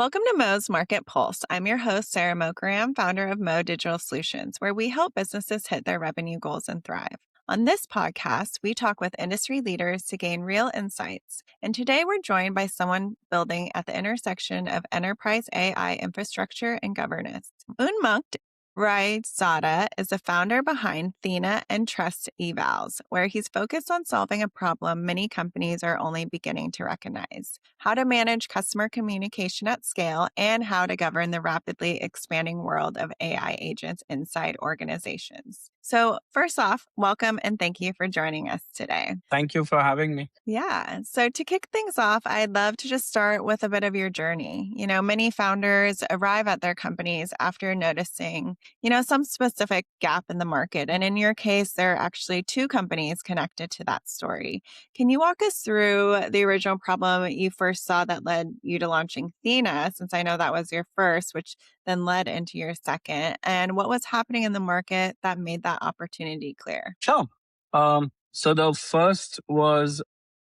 Welcome to Mo's Market Pulse. I'm your host, Sara Mokaram, founder of Mo Digital Solutions, where we help businesses hit their revenue goals and thrive. On this podcast, we talk with industry leaders to gain real insights. And today we're joined by someone building at the intersection of enterprise AI infrastructure and governance. Unmukt Raizada is the founder behind Thena and TrustEvals, where he's focused on solving a problem many companies are only beginning to recognize: how to manage customer communication at scale and how to govern the rapidly expanding world of AI agents inside organizations. So, first off, welcome and thank you for joining us today. Thank you for having me. Yeah. So to kick things off, I'd love to just start with a bit of your journey. Many founders arrive at their companies after noticing, some specific gap in the market. And in your case, there are actually two companies connected to that story. Can you walk us through the original problem you first saw that led you to launching Thena, since I know that was your first, which then led into your second, and what was happening in the market that made that opportunity clear? Sure. So the first was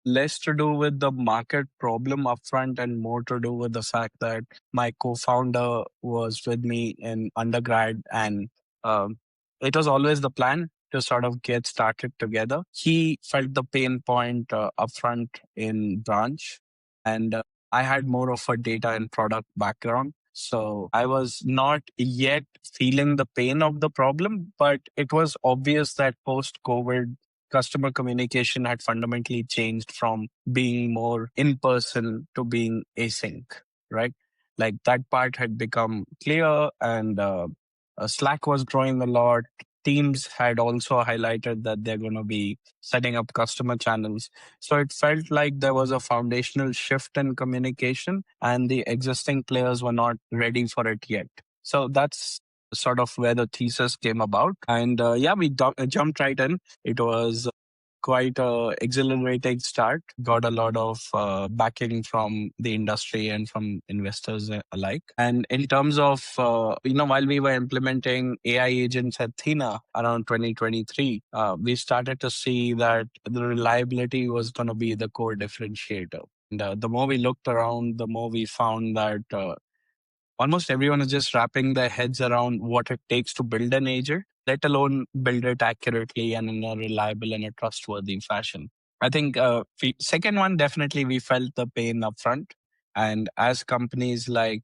less to do with the market problem upfront and more to do with the fact that my co-founder was with me in undergrad, and um, it was always the plan to sort of get started together. He felt the pain point upfront in branch, and I had more of a data and product background. So I was not yet feeling the pain of the problem, but it was obvious that post COVID, customer communication had fundamentally changed from being more in person to being async, right? Like that part had become clear, and Slack was growing a lot. Teams had also highlighted that they're going to be setting up customer channels. So it felt like there was a foundational shift in communication, and the existing players were not ready for it yet. So that's sort of where the thesis came about. And yeah, we jumped right in. It was quite a exhilarating start. Got a lot of backing from the industry and from investors alike. And in terms of, while we were implementing AI agents at Thena around 2023, we started to see that the reliability was going to be the core differentiator. And the more we looked around, the more we found that almost everyone is just wrapping their heads around what it takes to build an agent, let alone build it accurately and in a reliable and a trustworthy fashion. I think second one, definitely we felt the pain upfront. And as companies like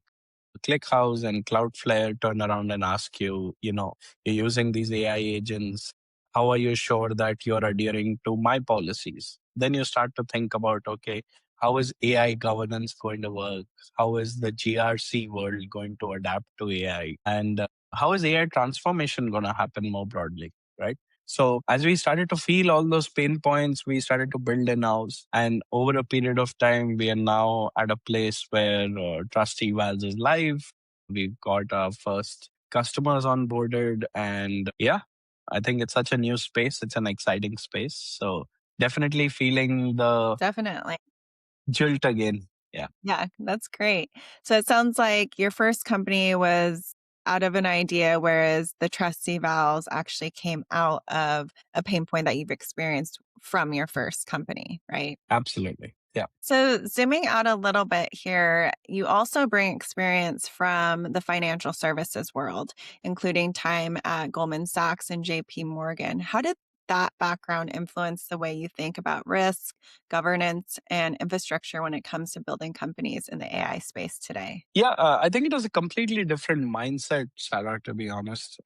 ClickHouse and Cloudflare turn around and ask you, you're using these AI agents, how are you sure that you're adhering to my policies? Then you start to think about, okay, how is AI governance going to work? How is the GRC world going to adapt to AI? And how is AI transformation going to happen more broadly, right? So as we started to feel all those pain points, we started to build in-house. And over a period of time, we are now at a place where TrustEvals is live. We've got our first customers onboarded. And yeah, I think it's such a new space. It's an exciting space. So definitely feeling the Definitely. jolt again. Yeah. Yeah, that's great. So it sounds like your first company was out of an idea, whereas the trust evals actually came out of a pain point that you've experienced from your first company, right? Absolutely. Yeah. So zooming out a little bit here, you also bring experience from the financial services world, including time at Goldman Sachs and JP Morgan. How did that background influence the way you think about risk, governance, and infrastructure when it comes to building companies in the AI space today? Yeah, I think it was a completely different mindset, Sarah, to be honest.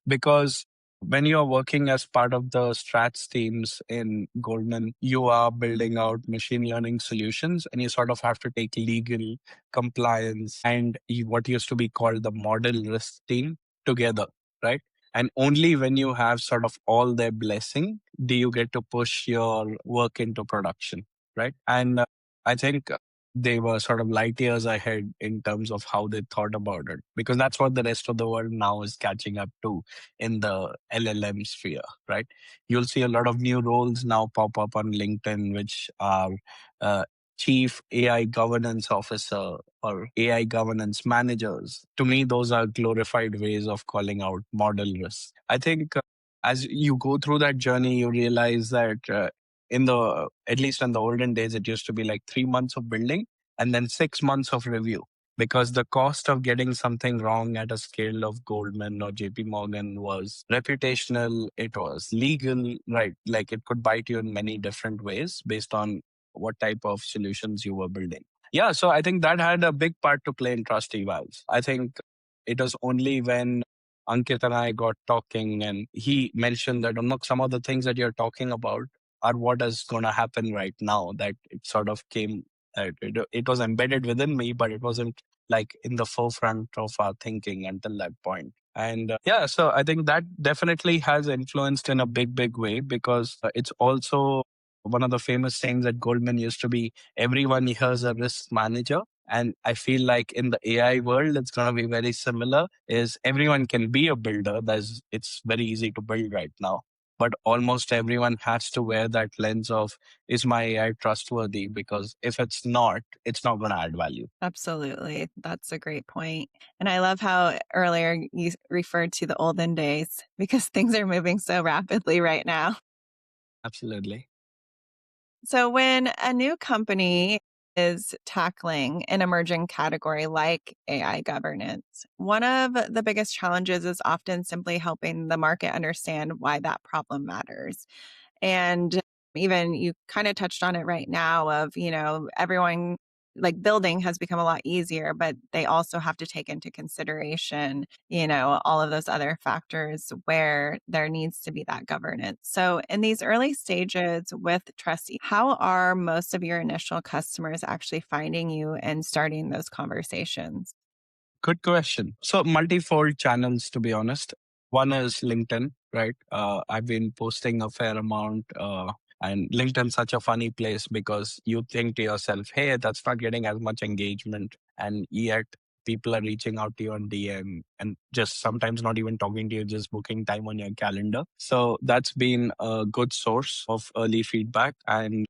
Because when you are working as part of the strats teams in Goldman, you are building out machine learning solutions, and you sort of have to take legal, compliance, and what used to be called the model risk team together, right? And only when you have sort of all their blessing do you get to push your work into production, right? And I think they were sort of light years ahead in terms of how they thought about it, because that's what the rest of the world now is catching up to in the LLM sphere, right? You'll see a lot of new roles now pop up on LinkedIn, which are uh, chief AI governance officer or AI governance managers. To me, those are glorified ways of calling out model risk. I think as you go through that journey, you realize that at least in the olden days, it used to be like 3 months of building and then 6 months of review. because the cost of getting something wrong at a scale of Goldman or JP Morgan was reputational, it was legal, right? Like it could bite you in many different ways based on what type of solutions you were building. Yeah, so I think that had a big part to play in trust evals. I think it was only when Ankit and I got talking and he mentioned that Unmukt, some of the things that you're talking about are what is going to happen right now, that it sort of came, it was embedded within me, but it wasn't like in the forefront of our thinking until that point. And yeah, so I think that definitely has influenced in a big, big way because it's also one of the famous sayings at Goldman used to be everyone here's a risk manager. And I feel like in the AI world, it's going to be very similar. Is everyone can be a builder. It's very easy to build right now, but almost everyone has to wear that lens of is my AI trustworthy? Because if it's not going to add value. Absolutely. That's a great point. And I love how earlier you referred to the olden days because things are moving so rapidly right now. Absolutely. So, when a new company is tackling an emerging category like AI governance, one of the biggest challenges is often simply helping the market understand why that problem matters. And even you kind of touched on it right now of, everyone like building has become a lot easier, but they also have to take into consideration, all of those other factors where there needs to be that governance. So in these early stages with Trusty, how are most of your initial customers actually finding you and starting those conversations? Good question. So multifold channels, to be honest. One is LinkedIn, right? I've been posting a fair amount, and LinkedIn's such a funny place because you think to yourself, "Hey, that's not getting as much engagement," and yet people are reaching out to you on DM and just sometimes not even talking to you, just booking time on your calendar. So that's been a good source of early feedback. And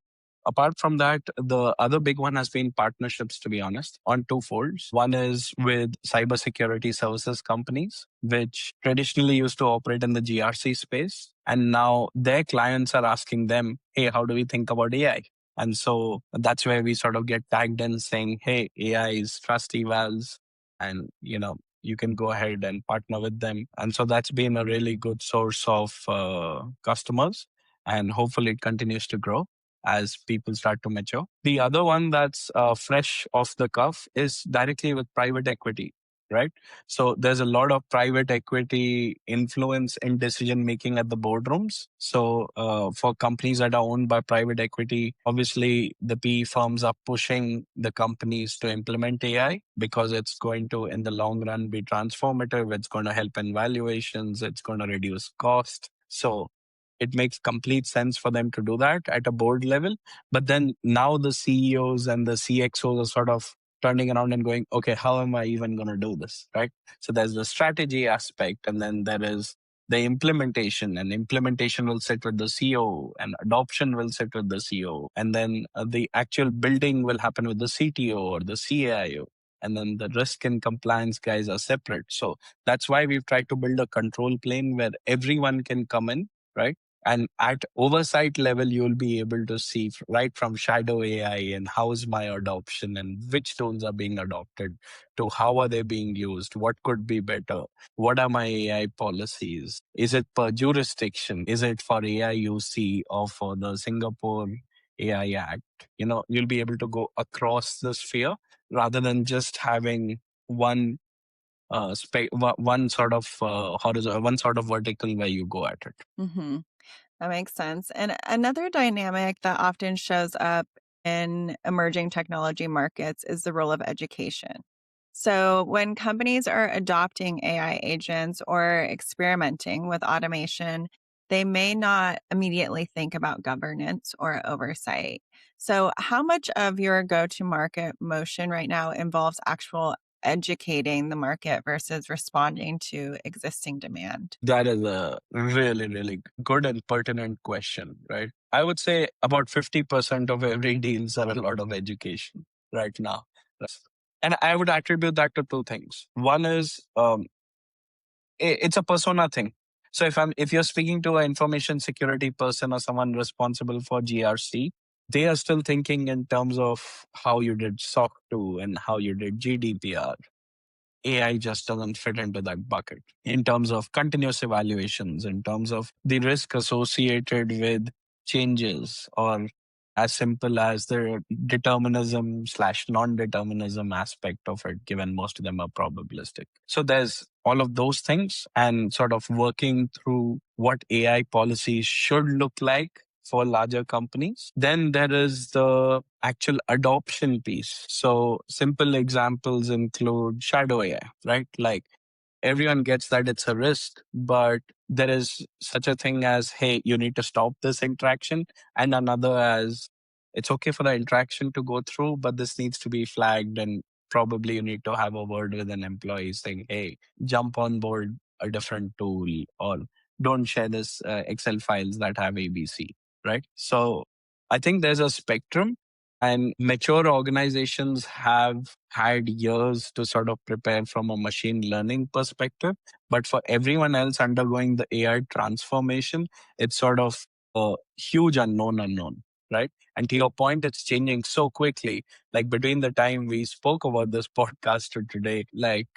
apart from that, the other big one has been partnerships, to be honest, on two folds. One is with cybersecurity services companies, which traditionally used to operate in the GRC space. And now their clients are asking them, hey, how do we think about AI? And so that's where we sort of get tagged in saying, hey, AI is trust evals. And, you can go ahead and partner with them. And so that's been a really good source of customers. And hopefully it continues to grow as people start to mature. The other one that's fresh off the cuff is directly with private equity, right? So there's a lot of private equity influence in decision making at the boardrooms. So for companies that are owned by private equity, obviously the PE firms are pushing the companies to implement AI because it's going to, in the long run, be transformative. It's going to help in valuations. It's going to reduce cost. So it makes complete sense for them to do that at a board level. But then now the CEOs and the CXOs are sort of turning around and going, okay, how am I even going to do this? Right. So there's the strategy aspect, and then there is the implementation, and implementation will sit with the CEO, and adoption will sit with the CEO. And then the actual building will happen with the CTO or the CIO. And then the risk and compliance guys are separate. So that's why we've tried to build a control plane where everyone can come in, right? And at oversight level, you'll be able to see right from shadow AI and how is my adoption and which tools are being adopted to how are they being used, what could be better, what are my AI policies, is it per jurisdiction, is it for AI UC or for the Singapore AI Act. You'll be able to go across the sphere rather than just having one one sort of horizontal, one sort of vertical where you go at it. Hmm. That makes sense. And another dynamic that often shows up in emerging technology markets is the role of education. So, when companies are adopting AI agents or experimenting with automation, they may not immediately think about governance or oversight. So, how much of your go to market motion right now involves actual educating the market versus responding to existing demand? That is a really, really good and pertinent question, right? I would say about 50% of every deals are a lot of education right now. And I would attribute that to two things. One is it's a persona thing. So if you're speaking to an information security person or someone responsible for GRC, They are still thinking in terms of how you did SOC 2 and how you did GDPR. AI just doesn't fit into that bucket in terms of continuous evaluations, in terms of the risk associated with changes, or as simple as the determinism slash non-determinism aspect of it, given most of them are probabilistic. So there's all of those things and sort of working through what AI policies should look like for larger companies. Then there is the actual adoption piece. So simple examples include shadow AI, right? Like everyone gets that it's a risk, but there is such a thing as, hey, you need to stop this interaction, and another as, it's okay for the interaction to go through, but this needs to be flagged, and probably you need to have a word with an employee saying, hey, jump on board a different tool, or don't share this Excel files that have ABC, right? So I think there's a spectrum, and mature organizations have had years to sort of prepare from a machine learning perspective. But for everyone else undergoing the AI transformation, it's sort of a huge unknown, right? And to your point, it's changing so quickly. Like between the time we spoke about this podcast to today, like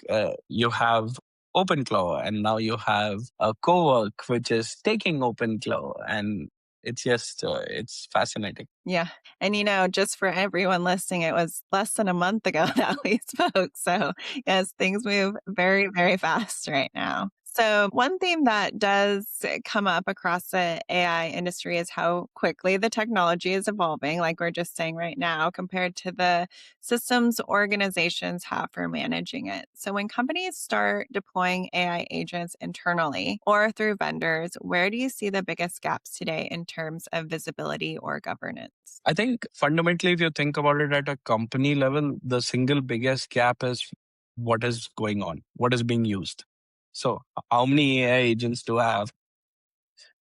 you have OpenClaw, and now you have a Cowork, which is taking OpenClaw, and it's just it's fascinating. Yeah. And, just for everyone listening, it was less than a month ago that we spoke. So, yes, things move very, very fast right now. So, one theme that does come up across the AI industry is how quickly the technology is evolving, like we're just saying right now, compared to the systems organizations have for managing it. So, when companies start deploying AI agents internally or through vendors, where do you see the biggest gaps today in terms of visibility or governance? I think fundamentally, if you think about it at a company level, the single biggest gap is what is going on, what is being used. So, how many AI agents do I have?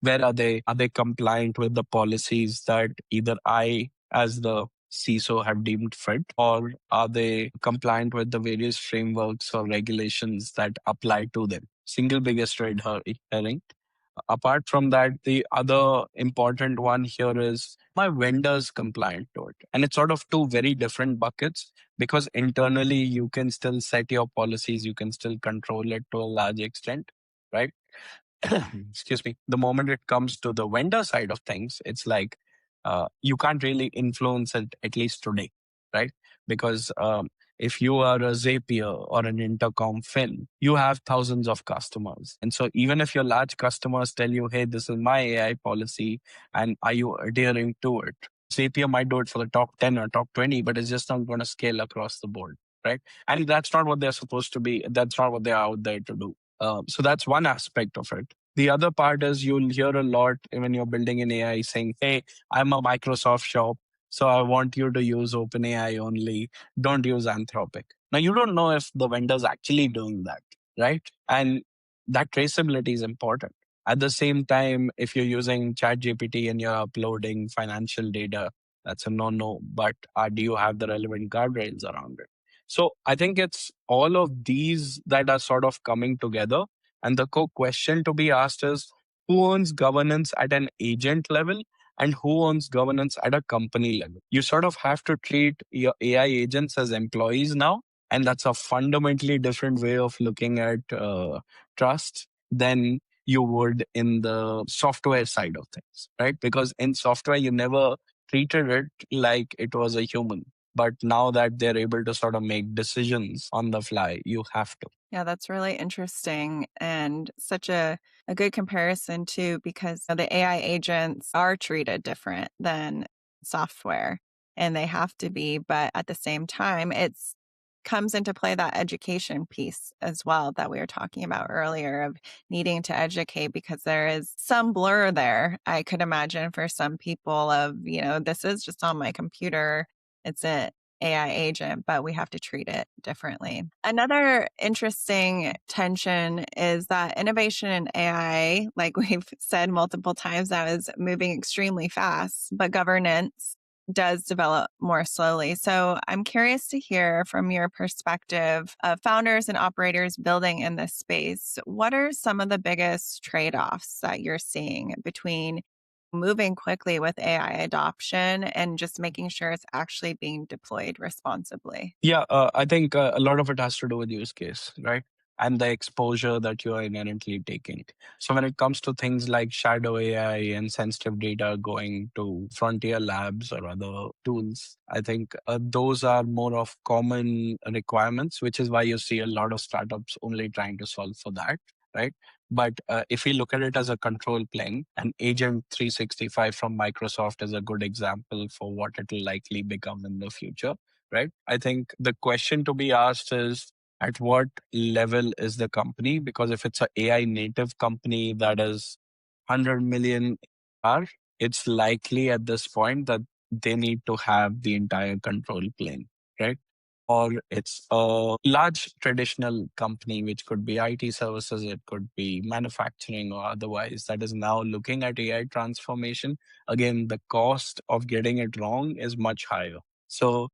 Where are they? Are they compliant with the policies that either I, as the CISO, have deemed fit, or are they compliant with the various frameworks or regulations that apply to them? Single biggest herring. Apart from that, the other important one here is my vendors compliant to it. And it's sort of two very different buckets, because internally you can still set your policies, you can still control it to a large extent, right? Excuse me, the moment it comes to the vendor side of things, it's like you can't really influence it, at least today, right? Because if you are a Zapier or an Intercom Fin, you have thousands of customers. And so even if your large customers tell you, hey, this is my AI policy, and are you adhering to it? Zapier might do it for the top 10 or top 20, but it's just not going to scale across the board, right? And that's not what they're supposed to be. That's not what they're out there to do. So that's one aspect of it. The other part is you'll hear a lot when you're building an AI saying, hey, I'm a Microsoft shop, so I want you to use OpenAI only. Don't use Anthropic. Now, you don't know if the vendor's actually doing that, right? And that traceability is important. At the same time, if you're using ChatGPT and you're uploading financial data, that's a no-no. But do you have the relevant guardrails around it? So I think it's all of these that are sort of coming together. And the core question to be asked is, who owns governance at an agent level and who owns governance at a company level? You sort of have to treat your AI agents as employees now. And that's a fundamentally different way of looking at trust than you would in the software side of things, right? Because in software, you never treated it like it was a human. But now that they're able to sort of make decisions on the fly, you have to. Yeah, that's really interesting and such a good comparison too, because the AI agents are treated different than software and they have to be. But at the same time, it's comes into play that education piece as well that we were talking about earlier of needing to educate because there is some blur there. I could imagine for some people of, this is just on my computer. It's an AI agent, but we have to treat it differently. Another interesting tension is that innovation in AI, like we've said multiple times now, is moving extremely fast, but governance does develop more slowly. So I'm curious to hear from your perspective of founders and operators building in this space. What are some of the biggest trade-offs that you're seeing between moving quickly with AI adoption and just making sure it's actually being deployed responsibly? Yeah, I think a lot of it has to do with use case, right? And the exposure that you are inherently taking. So when it comes to things like shadow AI and sensitive data going to frontier labs or other tools, I think those are more of common requirements, which is why you see a lot of startups only trying to solve for that, right? But if we look at it as a control plane, an Agent 365 from Microsoft is a good example for what it will likely become in the future, right? I think the question to be asked is at what level is the company? Because if it's an AI native company that is 100 million ARR, it's likely at this point that they need to have the entire control plane, right? Or it's a large traditional company, which could be IT services, it could be manufacturing or otherwise, that is now looking at AI transformation. Again, the cost of getting it wrong is much higher. So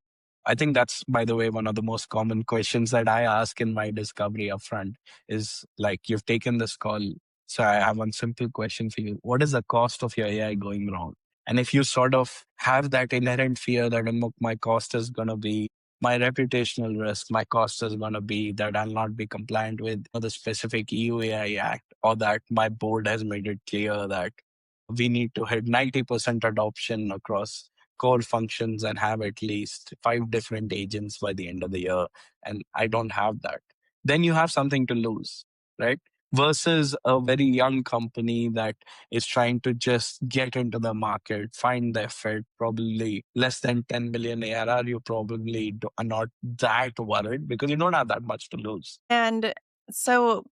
I think that's, by the way, one of the most common questions that I ask in my discovery upfront is like, you've taken this call. So I have one simple question for you. What is the cost of your AI going wrong? And if you sort of have that inherent fear that my cost is going to be my reputational risk, my cost is going to be that I'll not be compliant with the specific EU AI Act, or that my board has made it clear that we need to hit 90% adoption across core functions and have at least 5 different agents by the end of the year. And I don't have that. Then you have something to lose, right? Versus a very young company that is trying to just get into the market, find their fit, probably less than 10 million ARR, you probably are not that worried because you don't have that much to lose. And so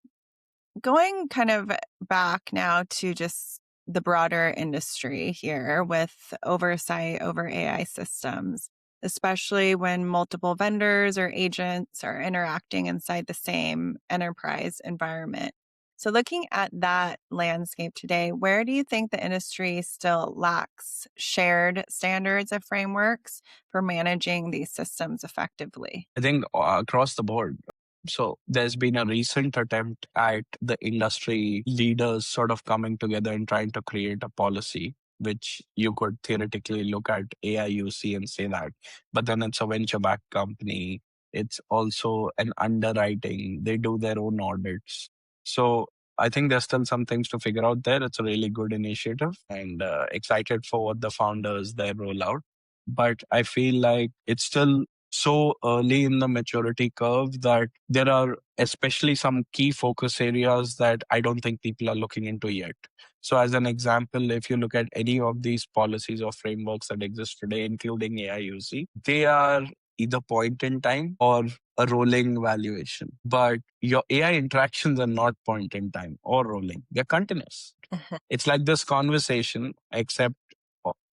going kind of back now to just the broader industry here with oversight over AI systems, especially when multiple vendors or agents are interacting inside the same enterprise environment. So, looking at that landscape today, where do you think the industry still lacks shared standards of frameworks for managing these systems effectively? I think across the board. So there's been a recent attempt at the industry leaders sort of coming together and trying to create a policy, which you could theoretically look at AIUC and say that. But then it's a venture backed company. It's also an underwriting. They do their own audits. So I think there's still some things to figure out there. It's a really good initiative and excited for what the founders there roll out. But I feel like it's still so early in the maturity curve that there are especially some key focus areas that I don't think people are looking into yet. So, as an example, if you look at any of these policies or frameworks that exist today, including AIUC, they are either point in time or a rolling valuation. But your AI interactions are not point in time or rolling, they're continuous. It's like this conversation, except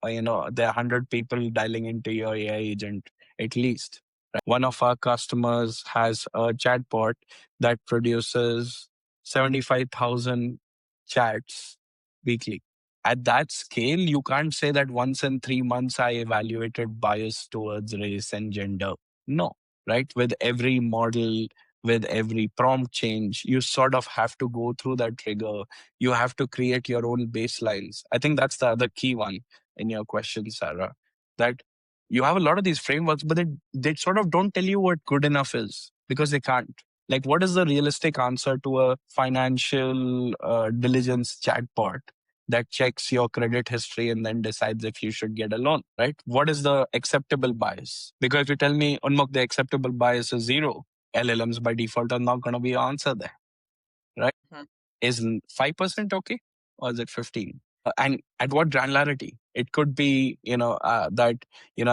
there are 100 people dialing into your AI agent at least. One of our customers has a chatbot that produces 75,000 chats weekly. At that scale, you can't say that once in 3 months I evaluated bias towards race and gender. No, right? With every model, with every prompt change, you sort of have to go through that trigger. You have to create your own baselines. I think that's the other key one in your question, Sarah, that you have a lot of these frameworks, but they sort of don't tell you what good enough is because they can't. Like, what is the realistic answer to a financial diligence chatbot that checks your credit history and then decides if you should get a loan, right? What is the acceptable bias? Because if you tell me, Unmukt, the acceptable bias is zero, LLMs by default are not going to be answer there, right? Is 5% okay? Or is it 15? And at what granularity? It could be, that,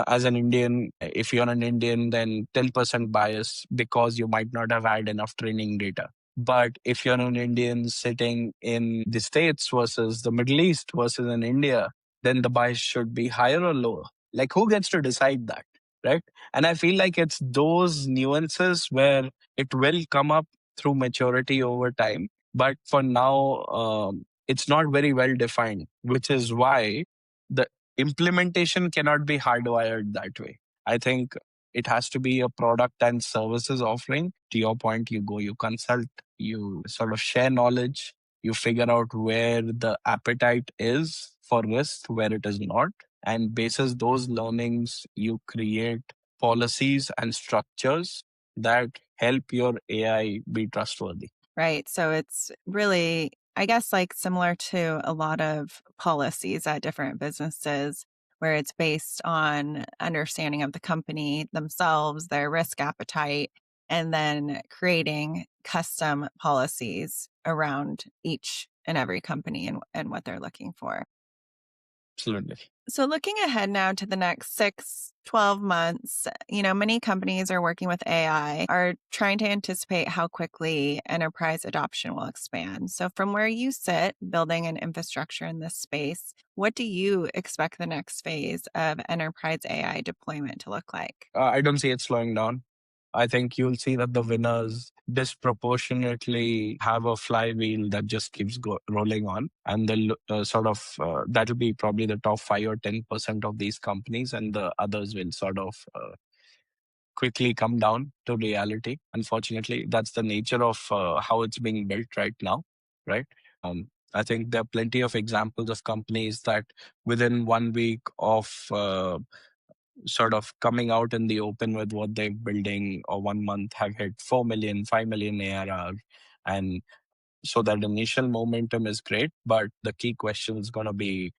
as an Indian, if you're an Indian, then 10% bias because you might not have had enough training data. But if you're an Indian sitting in the States versus the Middle East versus in India, then the bias should be higher or lower. Like, who gets to decide that? Right. And I feel like it's those nuances where it will come up through maturity over time. But for now, it's not very well defined, which is why the implementation cannot be hardwired that way. I think it has to be a product and services offering. To your point, you go, you consult, you sort of share knowledge, you figure out where the appetite is for risk where it is not. And basis those learnings, you create policies and structures that help your AI be trustworthy. Right. So it's really, I guess, like similar to a lot of policies at different businesses where it's based on understanding of the company themselves, their risk appetite, and then creating custom policies around each and every company and what they're looking for. Absolutely. So looking ahead now to the next 6, 12 months, many companies are working with AI, are trying to anticipate how quickly enterprise adoption will expand. So from where you sit, building an infrastructure in this space, what do you expect the next phase of enterprise AI deployment to look like? I don't see it slowing down. I think you'll see that the winners disproportionately have a flywheel that just keeps rolling on, and they'll that'll be probably the top 5 or 10% of these companies, and the others will sort of quickly come down to reality. Unfortunately, that's the nature of how it's being built right now, right? I think there are plenty of examples of companies that within 1 week of sort of coming out in the open with what they're building, or 1 month have hit 4 million, 5 million ARR. And so that initial momentum is great, but the key question is going to be,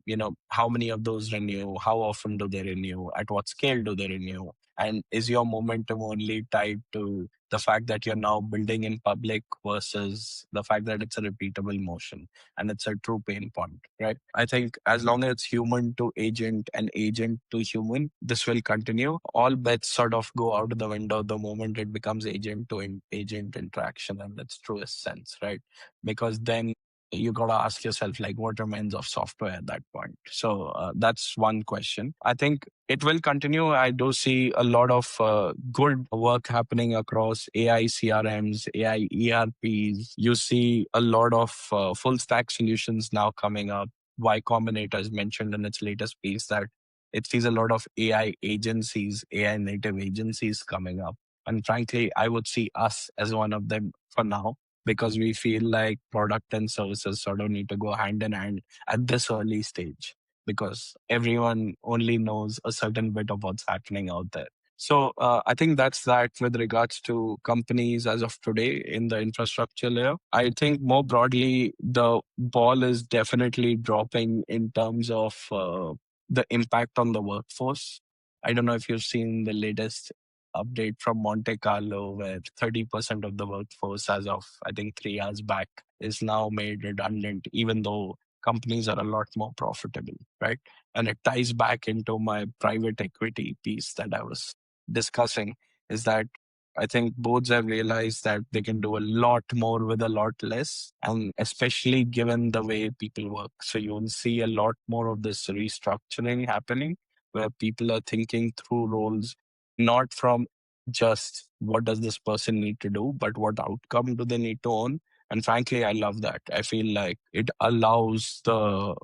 how many of those renew? How often do they renew? At what scale do they renew? And is your momentum only tied to the fact that you're now building in public versus the fact that it's a repeatable motion and it's a true pain point, right? I think as long as it's human to agent and agent to human, this will continue. All bets sort of go out of the window the moment it becomes agent to agent interaction in its truest sense, right? Because then you got to ask yourself, like, what remains of software at that point? So that's one question. I think it will continue. I do see a lot of good work happening across AI CRMs, AI ERPs. You see a lot of full stack solutions now coming up. Y Combinator has mentioned in its latest piece that it sees a lot of AI agencies, AI native agencies coming up. And frankly, I would see us as one of them for now, because we feel like product and services sort of need to go hand in hand at this early stage, because everyone only knows a certain bit of what's happening out there. So I think that's that with regards to companies as of today in the infrastructure layer. I think more broadly, the ball is definitely dropping in terms of the impact on the workforce. I don't know if you've seen the latest update from Monte Carlo, where 30% of the workforce, as of I think 3 years back, is now made redundant, even though companies are a lot more profitable, right? And it ties back into my private equity piece that I was discussing, is that I think boards have realized that they can do a lot more with a lot less, and especially given the way people work. So you'll see a lot more of this restructuring happening, where people are thinking through roles not from just what does this person need to do, but what outcome do they need to own. And frankly, I love that. I feel like it allows the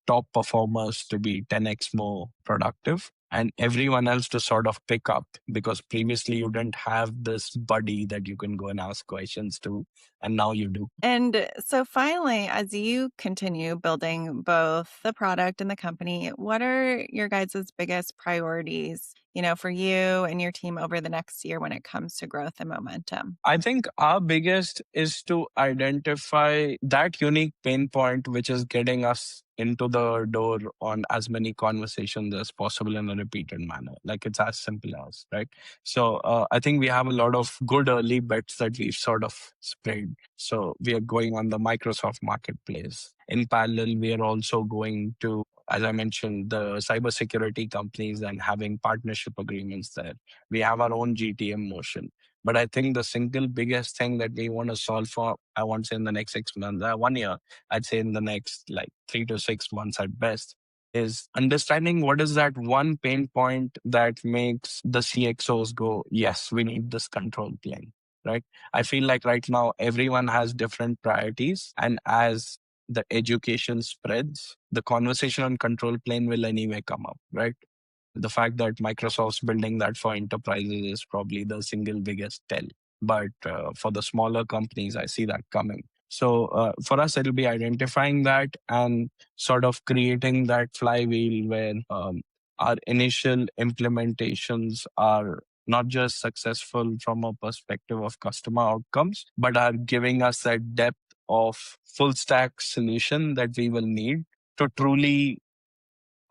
top performers to be 10x more productive, and everyone else to sort of pick up, because previously you didn't have this buddy that you can go and ask questions to, and now you do. And so finally, as you continue building both the product and the company, what are your guys' biggest priorities, for you and your team over the next year when it comes to growth and momentum? I think our biggest is to identify that unique pain point which is getting us into the door on as many conversations as possible in a repeated manner. Like, it's as simple as, right? So I think we have a lot of good early bets that we've sort of spread. So we are going on the Microsoft marketplace. In parallel, we are also going to, as I mentioned, the cybersecurity companies and having partnership agreements there. We have our own GTM motion. But I think the single biggest thing that we want to solve for, I won't say in the next 6 months, 1 year, I'd say in the next like 3 to 6 months at best, is understanding what is that one pain point that makes the CXOs go, yes, we need this control plane, right? I feel like right now everyone has different priorities. And as the education spreads, the conversation on control plane will anyway come up, right? The fact that Microsoft's building that for enterprises is probably the single biggest tell. But for the smaller companies, I see that coming. So for us, it'll be identifying that and sort of creating that flywheel where our initial implementations are not just successful from a perspective of customer outcomes, but are giving us that depth of full stack solution that we will need to truly,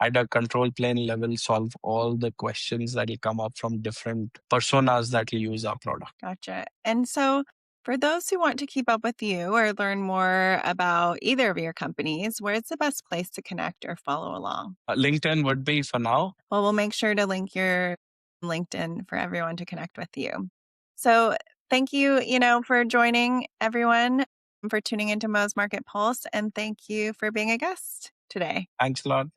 at a control plane level, solve all the questions that will come up from different personas that will use our product. Gotcha. And so, for those who want to keep up with you or learn more about either of your companies, where's the best place to connect or follow along? LinkedIn would be for now. Well, we'll make sure to link your LinkedIn for everyone to connect with you. So, thank you, for joining everyone, for tuning into Mo's Market Pulse, and thank you for being a guest today. Thanks a lot.